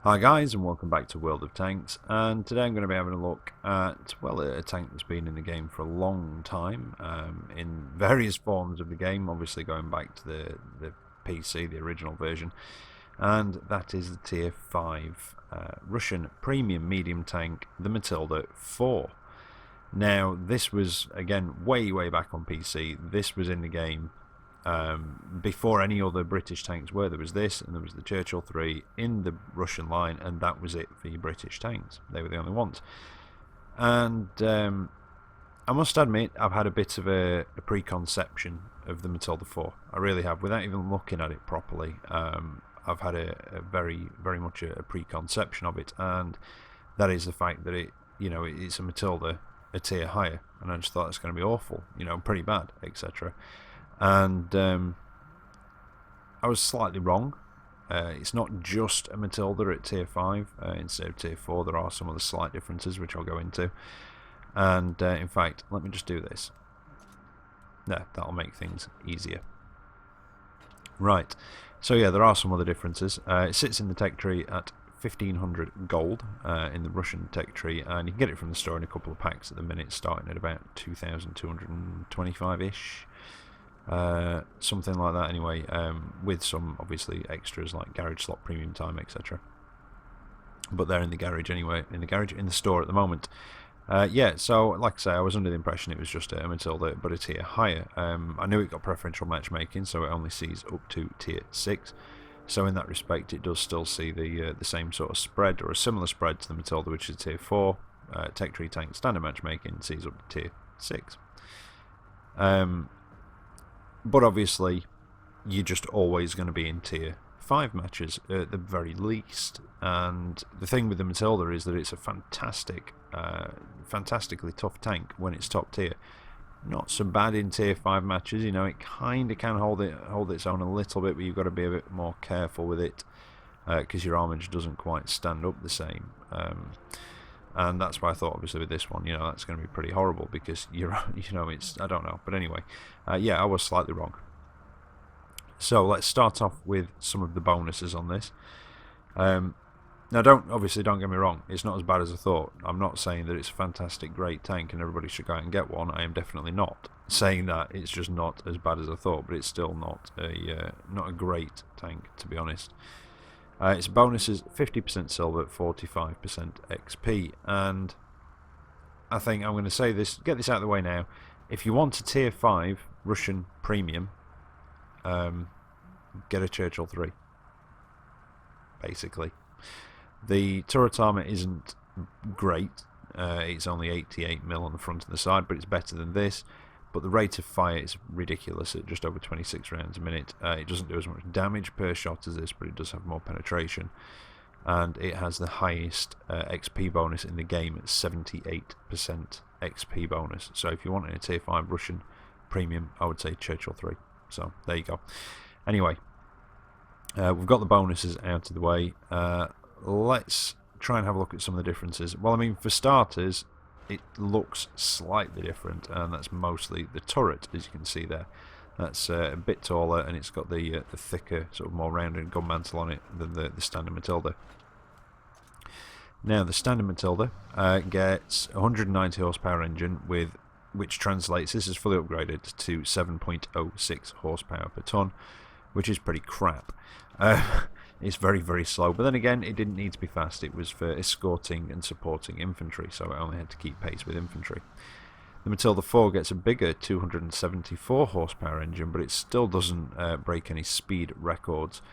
Hi guys, and welcome back to World of Tanks, and today I'm going to be having a look at, well, a tank that's been in the game for a long time, in various forms of the game, obviously going back to the PC, the original version, and that is the Tier 5 Russian premium medium tank, the Matilda IV. Now, this was, again, way back on PC. This was in the game before any other British tanks were. There was this, and there was the Churchill 3 in the Russian line, and that was it for your British tanks. They were the only ones. And I must admit, I've had a bit of a preconception of the Matilda IV. I really have, without even looking at it properly. I've had a very much a preconception of it, and that is the fact that it's a Matilda a tier higher, and I just thought it's going to be awful, pretty bad, etc. And I was slightly wrong. It's not just a Matilda at tier 5 instead of tier 4. There are some other slight differences which I'll go into. And in fact, let me just do this. There, that'll make things easier. Right, so yeah, there are some other differences. It sits in the tech tree at 1500 gold in the Russian tech tree, and you can get it from the store in a couple of packs at the minute, starting at about 2225-ish. Something like that anyway, with some obviously extras like garage slot, premium time, etc. But they're in the garage anyway, in the store at the moment. Yeah, so like I say, I was under the impression it was just a Matilda, but a tier higher. I knew it got preferential matchmaking, so it only sees up to tier 6. So in that respect, it does still see the same sort of spread, or a similar spread to the Matilda, which is tier 4. Tech tree tank standard matchmaking sees up to tier 6. But obviously, you're just always going to be in tier 5 matches at the very least. And the thing with the Matilda is that it's a fantastically tough tank when it's top tier. Not so bad in tier 5 matches, it kind of can hold its own a little bit, but you've got to be a bit more careful with it because your armor just doesn't quite stand up the same. And that's why I thought, obviously, with this one, that's going to be pretty horrible because it's, I don't know, but anyway, yeah, I was slightly wrong. So let's start off with some of the bonuses on this. Now, don't get me wrong, it's not as bad as I thought. I'm not saying that it's a fantastic, great tank and everybody should go out and get one. I am definitely not saying that. It's just not as bad as I thought, but it's still not a great tank, to be honest. Its bonuses 50% silver, 45% XP, and I think I'm going to say this, get this out of the way now. If you want a tier 5 Russian premium, get a Churchill 3, basically. The turret armor isn't great, it's only 88mm on the front and the side, but it's better than this. But the rate of fire is ridiculous at just over 26 rounds a minute. It doesn't do as much damage per shot as this, but it does have more penetration. And it has the highest XP bonus in the game at 78% XP bonus. So if you want a tier 5 Russian premium, I would say Churchill 3. So there you go. Anyway, we've got the bonuses out of the way. Let's try and have a look at some of the differences. Well, I mean, for starters, it looks slightly different, and that's mostly the turret, as you can see there. That's a bit taller, and it's got the thicker, sort of more rounded gun mantle on it than the standard Matilda. Now, the standard Matilda gets a 190 horsepower engine, which translates, this is fully upgraded, to 7.06 horsepower per ton, which is pretty crap. It's very slow, but then again, it didn't need to be fast. It was for escorting and supporting infantry, so it only had to keep pace with infantry. The Matilda IV gets a bigger 274 horsepower engine, but it still doesn't break any speed records,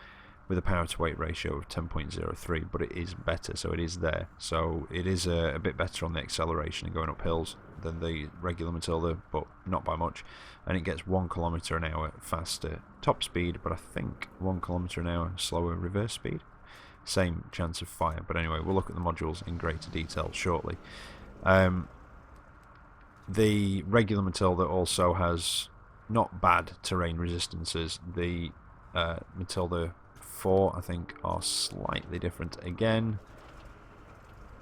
with a power to weight ratio of 10.03, but it is better, so it is there. So it is a bit better on the acceleration and going up hills than the regular Matilda, but not by much. And it gets 1 km an hour faster top speed, but I think 1 km an hour slower reverse speed. Same chance of fire, but anyway, we'll look at the modules in greater detail shortly. The regular Matilda also has not bad terrain resistances. The Matilda 4, I think, are slightly different again.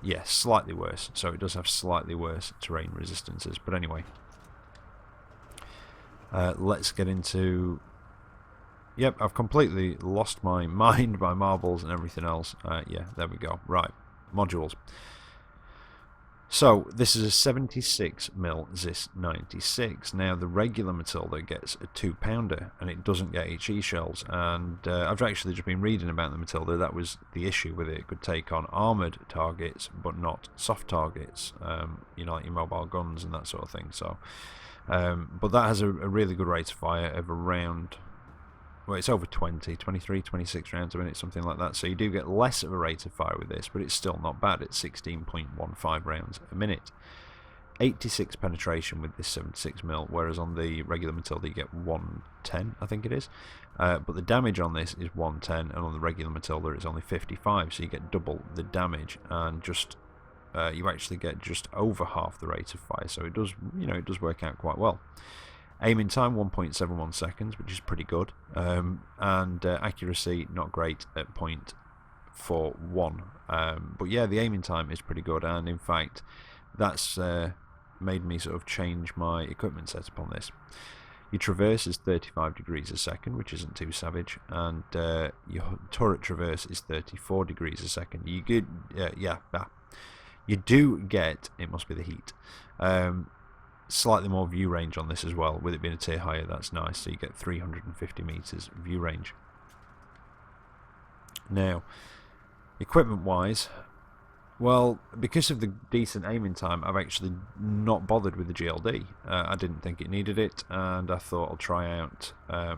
Yes, slightly worse. So it does have slightly worse terrain resistances. But anyway, let's get into Yep, I've completely lost my mind by marbles and everything else. Yeah, there we go. Right, modules. So, this is a 76mm Zis 96. Now, the regular Matilda gets a 2-pounder, and it doesn't get HE shells. And I've actually just been reading about the Matilda. That was the issue with it. It could take on armoured targets, but not soft targets, you know, like your mobile guns and that sort of thing. So, but that has a really good rate of fire of around... Well, it's over 20, 23, 26 rounds a minute, something like that. So you do get less of a rate of fire with this, but it's still not bad. It's 16.15 rounds a minute. 86 penetration with this 76mm, whereas on the regular Matilda you get 110, I think it is. But the damage on this is 110, and on the regular Matilda it's only 55, so you get double the damage, and just you actually get just over half the rate of fire. So it does, you know, it does work out quite well. Aiming time 1.71 seconds, which is pretty good, and accuracy not great at 0.41. But yeah, the aiming time is pretty good, and in fact, that's made me sort of change my equipment setup on this. Your traverse is 35 degrees a second, which isn't too savage, and your turret traverse is 34 degrees a second. You get, you do get, it must be the heat, slightly more view range on this as well. With it being a tier higher, that's nice, so you get 350 meters view range. Now, equipment wise, well, because of the decent aiming time, I've actually not bothered with the GLD. I didn't think it needed it, and I thought I'll try out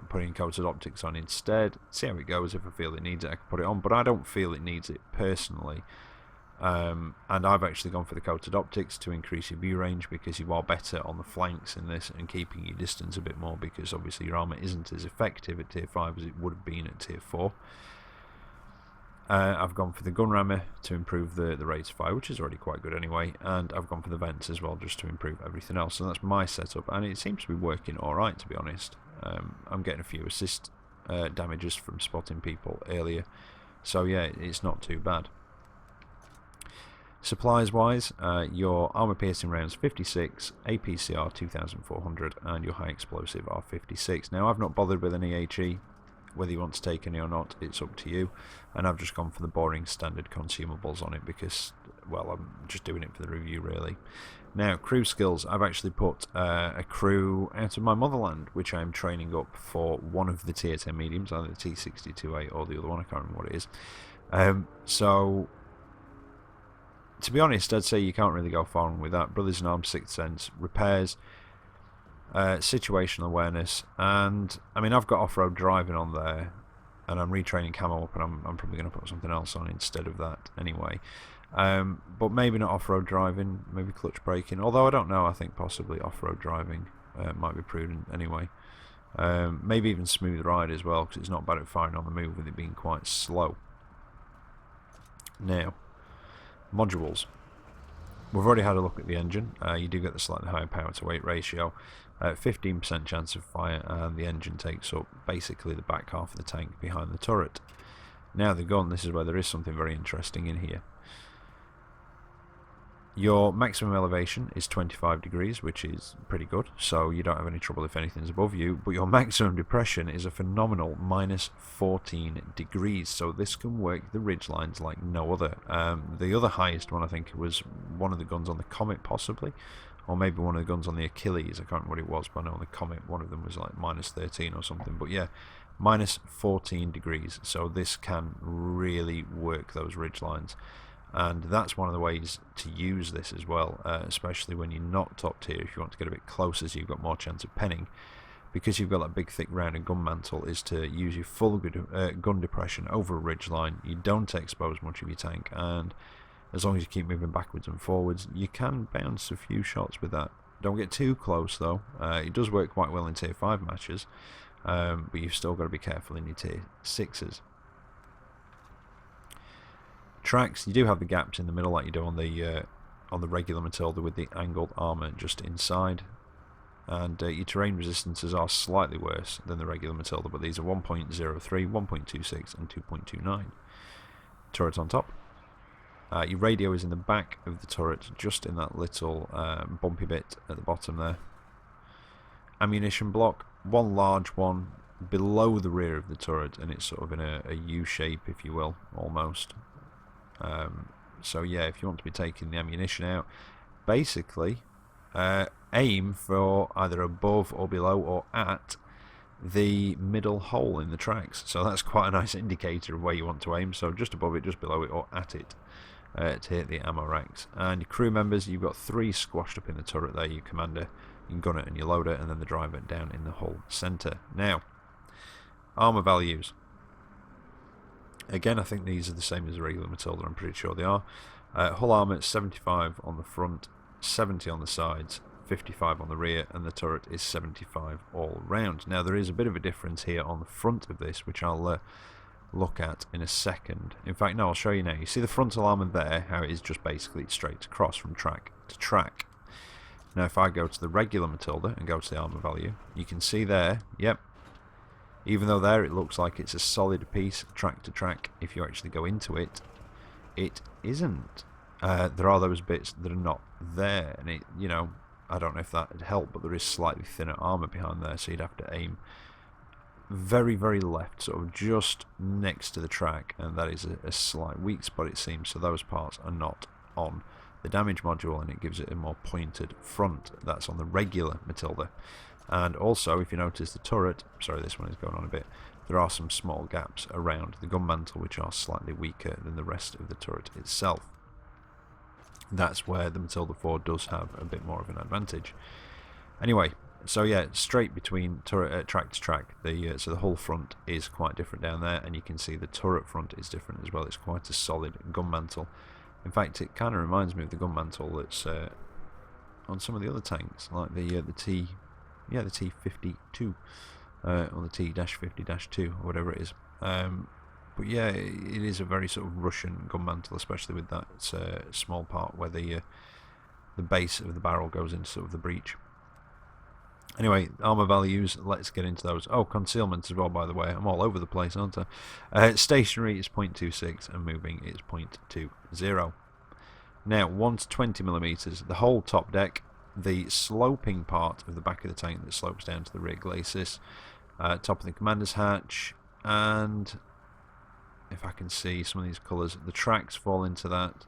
putting coated optics on instead, see how it goes. If I feel it needs it, I can put it on, but I don't feel it needs it personally. And I've actually gone for the coated optics to increase your view range, because you are better on the flanks in this and keeping your distance a bit more, because obviously your armour isn't as effective at tier 5 as it would have been at tier 4. I've gone for the gun rammer to improve the rate of fire, which is already quite good anyway, and I've gone for the vents as well just to improve everything else. So that's my setup, and it seems to be working alright, to be honest. I'm getting a few assist damages from spotting people earlier, so yeah, it's not too bad. Supplies wise, your armour piercing rounds 56, APCR 2400, and your high explosive are 56. Now, I've not bothered with any HE. Whether you want to take any or not, it's up to you, and I've just gone for the boring standard consumables on it because, well, I'm just doing it for the review really. Now, crew skills, I've actually put a crew out of my motherland, which I'm training up for one of the tier 10 mediums, either the T62A or the other one, I can't remember what it is. So, to be honest, I'd say you can't really go far wrong with that. Brothers in Arms, Sixth Sense, repairs, situational awareness, and I mean, I've got off-road driving on there, and I'm retraining camo up, and I'm probably going to put something else on instead of that anyway. But maybe not off-road driving, maybe clutch braking, although I don't know, I think possibly off-road driving might be prudent anyway. Maybe even smooth ride as well, because it's not bad at firing on the move with it being quite slow. Now, modules. We've already had a look at the engine. You do get the slightly higher power to weight ratio, 15% chance of fire, and the engine takes up basically the back half of the tank behind the turret. Now the gun, this is where there is something very interesting in here. Your maximum elevation is 25 degrees, which is pretty good, so you don't have any trouble if anything's above you, but your maximum depression is a phenomenal minus 14 degrees, so this can work the ridge lines like no other. The other highest one, I think, was one of the guns on the Comet, possibly, or maybe one of the guns on the Achilles. I can't remember what it was, but I know on the Comet one of them was like minus 13 or something, but yeah, minus 14 degrees, so this can really work those ridge lines. And that's one of the ways to use this as well, especially when you're not top tier. If you want to get a bit closer so you've got more chance of penning, because you've got that big thick rounded gun mantle, is to use your full gun depression over a ridge line. You don't expose much of your tank, and as long as you keep moving backwards and forwards, you can bounce a few shots with that. Don't get too close though. It does work quite well in tier 5 matches, but you've still got to be careful in your tier 6s. Tracks, you do have the gaps in the middle like you do on the regular Matilda with the angled armour just inside, and your terrain resistances are slightly worse than the regular Matilda, but these are 1.03, 1.26 and 2.29. Turret on top. Your radio is in the back of the turret, just in that little bumpy bit at the bottom there. Ammunition block, one large one below the rear of the turret, and it's sort of in a U shape, if you will, almost. So yeah, if you want to be taking the ammunition out, basically aim for either above or below or at the middle hole in the tracks. So that's quite a nice indicator of where you want to aim. So just above it, just below it, or at it, to hit the ammo racks. And your crew members, you've got 3 squashed up in the turret there. Your commander, your gunner and your loader, and then the driver down in the hull centre. Now, armour values. Again, I think these are the same as the regular Matilda, I'm pretty sure they are. Hull armour 75 on the front, 70 on the sides, 55 on the rear, and the turret is 75 all round. Now there is a bit of a difference here on the front of this, which I'll look at in a second. In fact, no, I'll show you now. You see the frontal armour there, how it is just basically straight across from track to track. Now if I go to the regular Matilda and go to the armour value, you can see there, yep, even though there it looks like it's a solid piece track to track, if you actually go into it, it isn't. There are those bits that are not there, and it, you know, I don't know if that would help, but there is slightly thinner armour behind there, so you'd have to aim very, very left, sort of just next to the track, and that is a slight weak spot, it seems. So those parts are not on the damage module, and it gives it a more pointed front. That's on the regular Matilda. And also, if you notice the turret, sorry, this one is going on a bit, there are some small gaps around the gun mantle which are slightly weaker than the rest of the turret itself. That's where the Matilda IV does have a bit more of an advantage. Anyway, so yeah, straight between turret track to track, so the whole front is quite different down there, and you can see the turret front is different as well. It's quite a solid gun mantle. In fact, it kind of reminds me of the gun mantle that's on some of the other tanks, like the T52 or the T-50-2 or whatever it is. But yeah, it is a very sort of Russian gun mantle, especially with that small part where the base of the barrel goes into sort of the breech. Anyway, armour values, let's get into those. Oh, concealment as well, by the way. I'm all over the place, aren't I? Stationary is 0.26 and moving is 0.20. Now, 1 to 20 millimeters, the whole top deck, the sloping part of the back of the tank that slopes down to the rear glacis, top of the commander's hatch, and if I can see some of these colours, the tracks fall into that,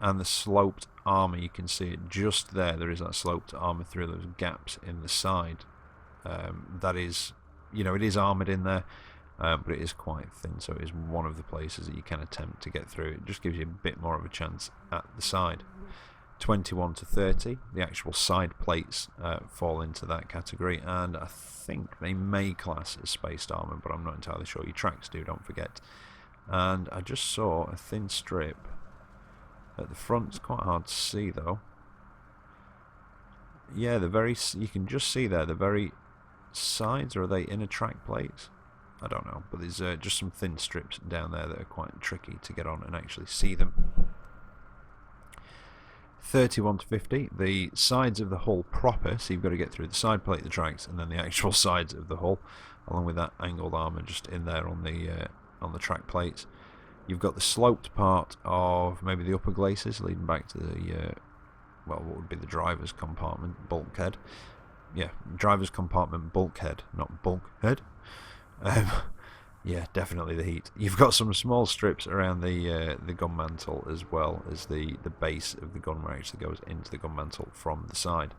and the sloped armour, you can see it just there. There is that sloped armour through those gaps in the side. That is, you know, it is armoured in there, but it is quite thin, so it is one of the places that you can attempt to get through. It just gives you a bit more of a chance at the side. 21 to 30, the actual side plates fall into that category, and I think they may class as spaced armour, but I'm not entirely sure. Your tracks do, don't forget. And I just saw a thin strip at the front. It's quite hard to see though. Yeah, you can just see there the very sides, or are they inner track plates? I don't know, but there's just some thin strips down there that are quite tricky to get on and actually see them. 31 to 50, the sides of the hull proper, so you've got to get through the side plate, the tracks, and then the actual sides of the hull, along with that angled armour just in there on the track plates. You've got the sloped part of maybe the upper glacis leading back to the well, what would be the driver's compartment, bulkhead. Yeah, driver's compartment bulkhead, not bulkhead. Yeah, definitely the heat. You've got some small strips around the gun mantle, as well as the base of the gun where it actually goes into the gun mantle from the side.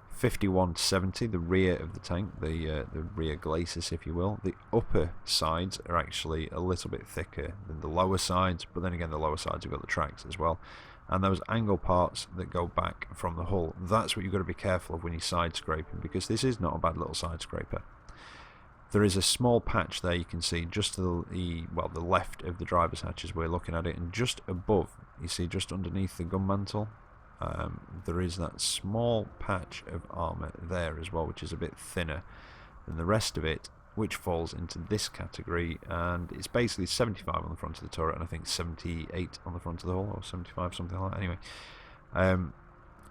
51 to 70, the rear of the tank, the rear glacis, if you will. The upper sides are actually a little bit thicker than the lower sides, but then again the lower sides have got the tracks as well. And those angle parts that go back from the hull, that's what you've got to be careful of when you're side scraping, because this is not a bad little side scraper. There is a small patch there you can see just to the left of the driver's hatch as we're looking at it, and just above, you see just underneath the gun mantle, there is that small patch of armour there as well, which is a bit thinner than the rest of it, which falls into this category, and it's basically 75 on the front of the turret, and I think 78 on the front of the hull, or 75, something like that. Anyway,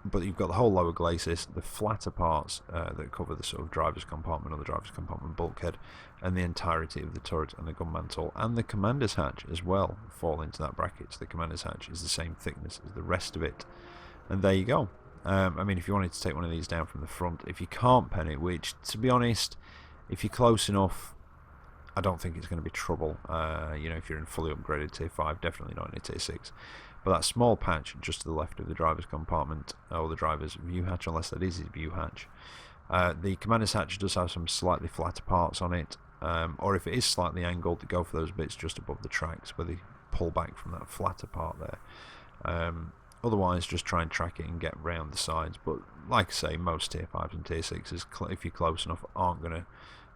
but you've got the whole lower glacis, the flatter parts that cover the sort of driver's compartment or the driver's compartment bulkhead, and the entirety of the turret and the gun mantle, and the commander's hatch as well fall into that bracket. So the commander's hatch is the same thickness as the rest of it, and there you go. I mean, if you wanted to take one of these down from the front, if you can't pen it, which to be honest If you're close enough, I don't think it's going to be trouble. You know, if you're in fully upgraded tier 5, definitely not in a tier 6. But that small patch just to the left of the driver's compartment, or the driver's view hatch, unless that is his view hatch. The commander's hatch does have some slightly flatter parts on it, or if it is slightly angled, to go for those bits just above the tracks where they pull back from that flatter part there. Otherwise, just try and track it and get round the sides. But like I say, most tier 5s and tier 6s, if you're close enough, aren't going to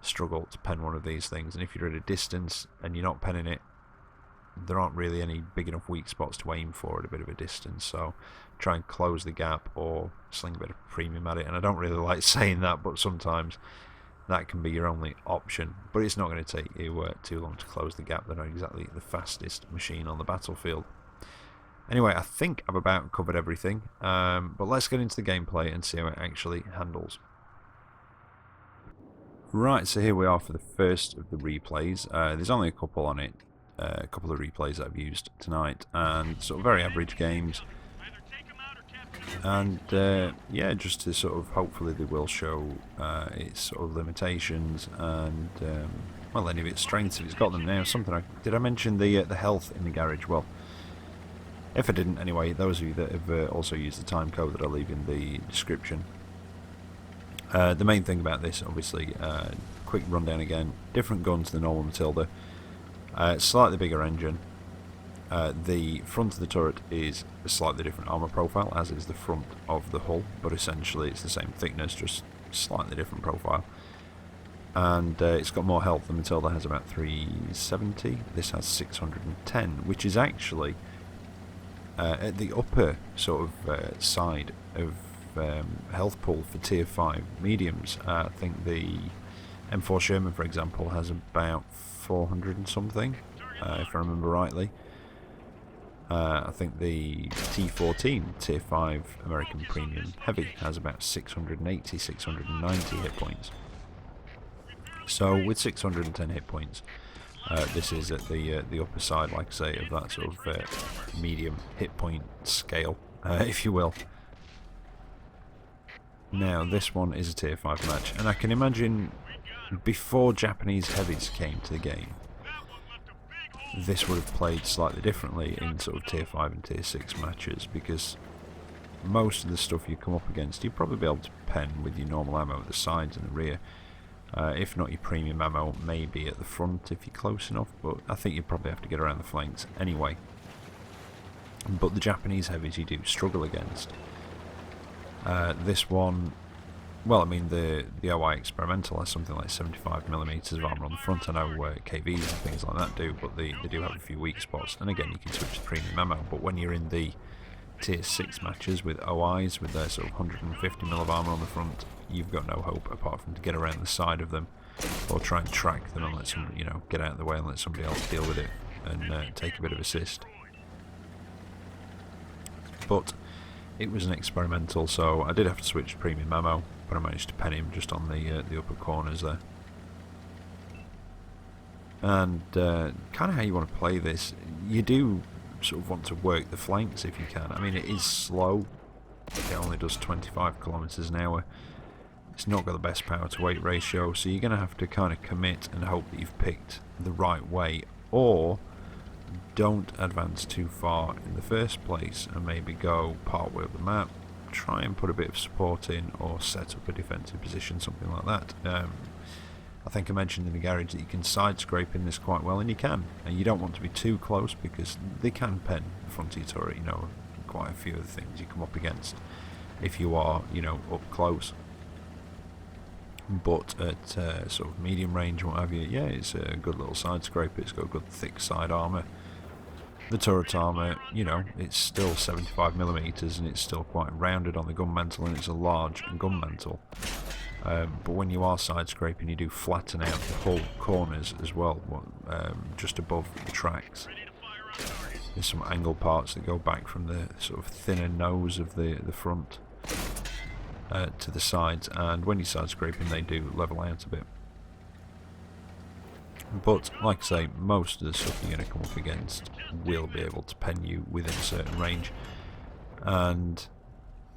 struggle to pen one of these things. And if you're at a distance and you're not penning it, there aren't really any big enough weak spots to aim for at a bit of a distance. So try and close the gap or sling a bit of premium at it. And I don't really like saying that, but sometimes that can be your only option. But it's not going to take you too long to close the gap. They're not exactly the fastest machine on the battlefield. Anyway, I think I've about covered everything, but let's get into the gameplay and see how it actually handles. Right, so here we are for the first of the replays. There's only a couple on it, a couple of replays that I've used tonight, and sort of very average games. And yeah, just to sort of, hopefully they will show its sort of limitations and well, any of its strengths if it's got them now. Did I mention the health in the garage? Well, if I didn't, anyway, those of you that have also used the time code that I'll leave in the description. The main thing about this, obviously, quick rundown again, different gun to the normal Matilda, slightly bigger engine. The front of the turret is a slightly different armour profile, as is the front of the hull, but essentially it's the same thickness, just slightly different profile. And it's got more health. The Matilda has about 370, this has 610, which is actually at the upper sort of side of health pool for tier 5 mediums. I think the M4 Sherman, for example, has about 400 and something, if I remember rightly. I think the T14 tier 5 American Premium Heavy has about 680, 690 hit points. So with 610 hit points, this is at the upper side, like I say, of that sort of medium hit point scale, if you will. Now this one is a tier 5 match, and I can imagine before Japanese heavies came to the game, this would have played slightly differently in sort of tier 5 and tier 6 matches, because most of the stuff you come up against you'll probably be able to pen with your normal ammo at the sides and the rear. If not, your premium ammo maybe at the front if you're close enough, but I think you'd probably have to get around the flanks anyway. But the Japanese heavies you do struggle against. This one, well, I mean, the OI Experimental has something like 75mm of armour on the front. I know KVs and things like that do, but they do have a few weak spots. And again, you can switch to premium ammo, but when you're in the tier 6 matches with OIs, with their sort of 150mm of armour on the front, you've got no hope apart from to get around the side of them, or try and track them and let somebody, you know, get out of the way and let somebody else deal with it and take a bit of assist. But it was an experimental, so I did have to switch to premium ammo, but I managed to pen him just on the upper corners there. And kind of how you want to play this, you do sort of want to work the flanks if you can. I mean, it is slow, it only does 25 kilometers an hour. It's not got the best power to weight ratio, so you're going to have to kind of commit and hope that you've picked the right way, or don't advance too far in the first place and maybe go part way up the map, try and put a bit of support in or set up a defensive position, something like that. I think I mentioned in the garage that you can side scrape in this quite well, and you can, and you don't want to be too close because they can pen the front of your turret, you know, quite a few of the things you come up against if you are, you know, up close. But at sort of medium range and what have you, yeah, it's a good little side scraper. It's got good thick side armour. The turret armour, you know, it's still 75mm and it's still quite rounded on the gun mantle, and it's a large gun mantle. But when you are side scraping, you do flatten out the whole corners as well, just above the tracks. There's some angle parts that go back from the sort of thinner nose of the front to the sides, and when you're side scraping they do level out a bit. But like I say, most of the stuff you're going to come up against will be able to pen you within a certain range, and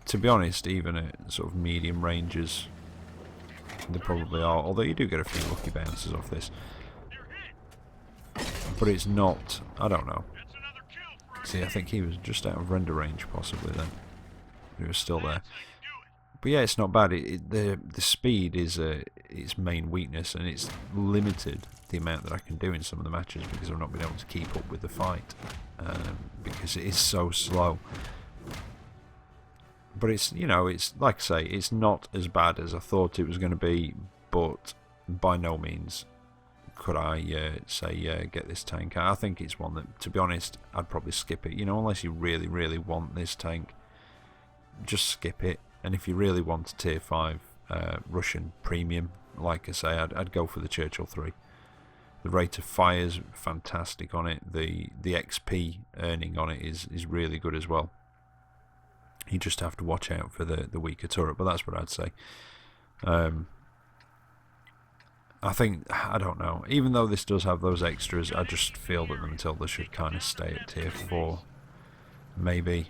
to be honest, even at sort of medium ranges, They probably are, although you do get a few lucky bounces off this. But it's not, I don't know. See, I think he was just out of render range possibly then. He was still there. But yeah, it's not bad. The speed is its main weakness, and it's limited the amount that I can do in some of the matches because I've not been able to keep up with the fight because it is so slow. But it's, you know, it's like I say, it's not as bad as I thought it was going to be, but by no means could I say get this tank. I think it's one that, to be honest, I'd probably skip it. You know, unless you really, really want this tank, just skip it. And if you really want a tier 5 Russian premium, like I say, I'd go for the Churchill 3. The rate of fire is fantastic on it. The XP earning on it is really good as well. You just have to watch out for the weaker turret, but that's what I'd say. I think, I don't know, even though this does have those extras, I just feel that the Matilda should kind of stay at tier 4, maybe.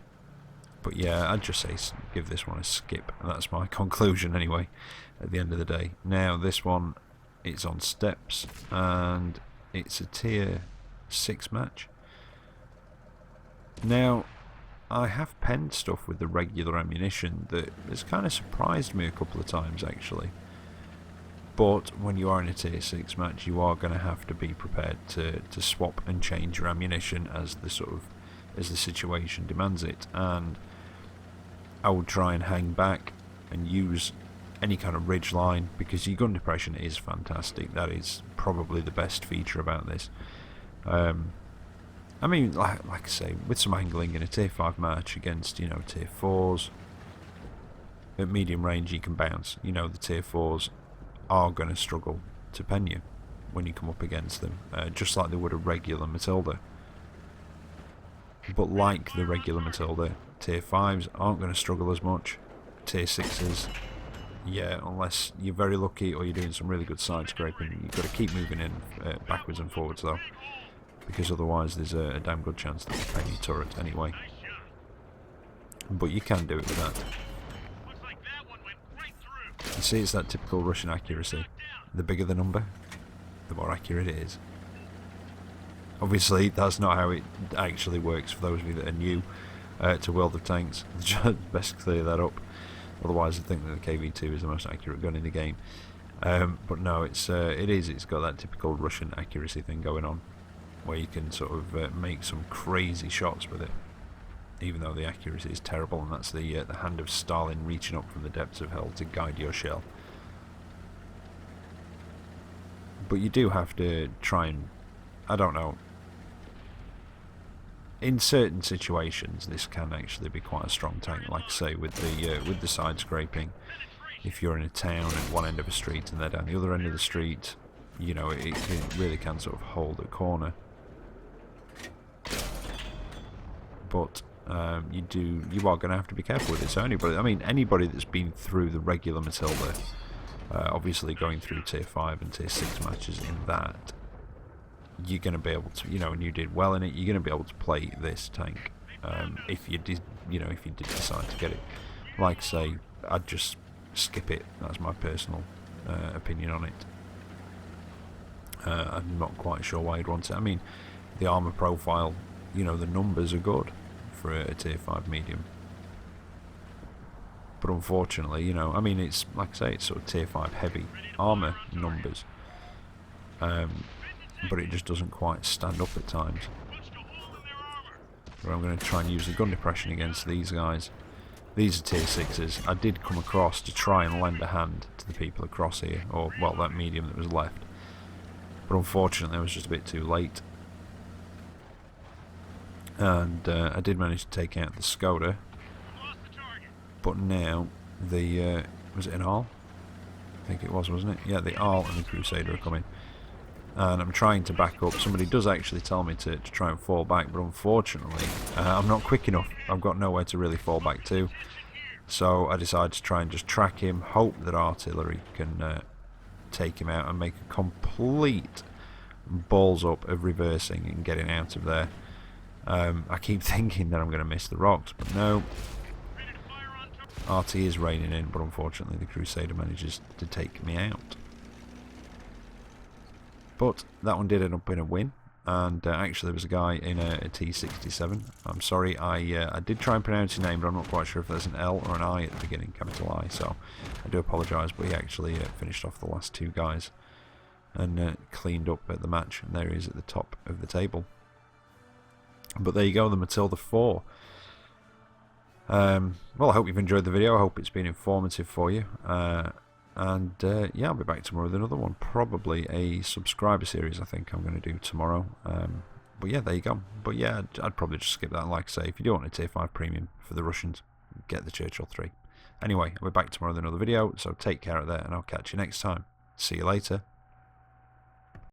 But yeah, I'd just say give this one a skip, and that's my conclusion anyway, at the end of the day. Now, this one, it's on steps, and it's a tier 6 match. Now, I have penned stuff with the regular ammunition that has kind of surprised me a couple of times, actually. But when you are in a tier 6 match, you are going to have to be prepared to swap and change your ammunition as the situation demands it. And I would try and hang back and use any kind of ridge line, because your gun depression is fantastic. That is probably the best feature about this. I mean, like I say, with some angling in a tier 5 match against, you know, tier 4s, at medium range you can bounce. You know, the tier 4s are going to struggle to pen you when you come up against them, just like they would a regular Matilda. But like the regular Matilda, tier 5s aren't going to struggle as much. Tier 6s, yeah, unless you're very lucky or you're doing some really good side scraping. You've got to keep moving in backwards and forwards though, because otherwise there's a damn good chance that you pen your turret anyway. But you can do it with that. You see, it's that typical Russian accuracy. The bigger the number, the more accurate it is. Obviously, that's not how it actually works for those of you that are new to World of Tanks. Best clear that up. Otherwise, I think that the KV2 is the most accurate gun in the game. But no, it's got that typical Russian accuracy thing going on, where you can sort of make some crazy shots with it, even though the accuracy is terrible, and that's the hand of Stalin reaching up from the depths of hell to guide your shell. But you do have to try and, I don't know, in certain situations this can actually be quite a strong tank, like I say, with the side scraping. If you're in a town at one end of a street and they're down the other end of the street, you know, it really can sort of hold a corner. But you are going to have to be careful with it. So anybody that's been through the regular Matilda, obviously going through tier 5 and tier 6 matches in that, you're going to be able to, you know, and you did well in it, you're going to be able to play this tank if you did, you know, if you did decide to get it. Like I say, I'd just skip it. That's my personal opinion on it. I'm not quite sure why you'd want it. I mean, the armor profile, you know, the numbers are good for a tier 5 medium, but unfortunately, you know, I mean, it's like I say, it's sort of tier 5 heavy armor numbers, but it just doesn't quite stand up at times. But I'm going to try and use the gun depression against these guys. These are tier 6s. I did come across to try and lend a hand to the people across here, or well, that medium that was left, but unfortunately I was just a bit too late. And I did manage to take out the Skoda, but now the was it an Arl? I think it was, wasn't it? Yeah, the Arl and the Crusader are coming, and I'm trying to back up. Somebody does actually tell me to try and fall back, but unfortunately I'm not quick enough. I've got nowhere to really fall back to, so I decided to try and just track him, hope that artillery can take him out and make a complete balls up of reversing and getting out of there. I keep thinking that I'm going to miss the rocks, but no. RT is raining in, but unfortunately the Crusader manages to take me out. But that one did end up in a win, and actually there was a guy in a T67. I'm sorry, I did try and pronounce his name, but I'm not quite sure if there's an L or an I at the beginning, capital I, so I do apologise, but he actually finished off the last two guys and cleaned up at the match, and there he is at the top of the table. But there you go, the Matilda IV. Well, I hope you've enjoyed the video. I hope it's been informative for you. Yeah, I'll be back tomorrow with another one. Probably a subscriber series, I think I'm going to do tomorrow. But yeah, there you go. But yeah, I'd probably just skip that. Like I say, if you do want a tier 5 premium for the Russians, get the Churchill 3. Anyway, I'll be back tomorrow with another video, so take care out there, and I'll catch you next time. See you later.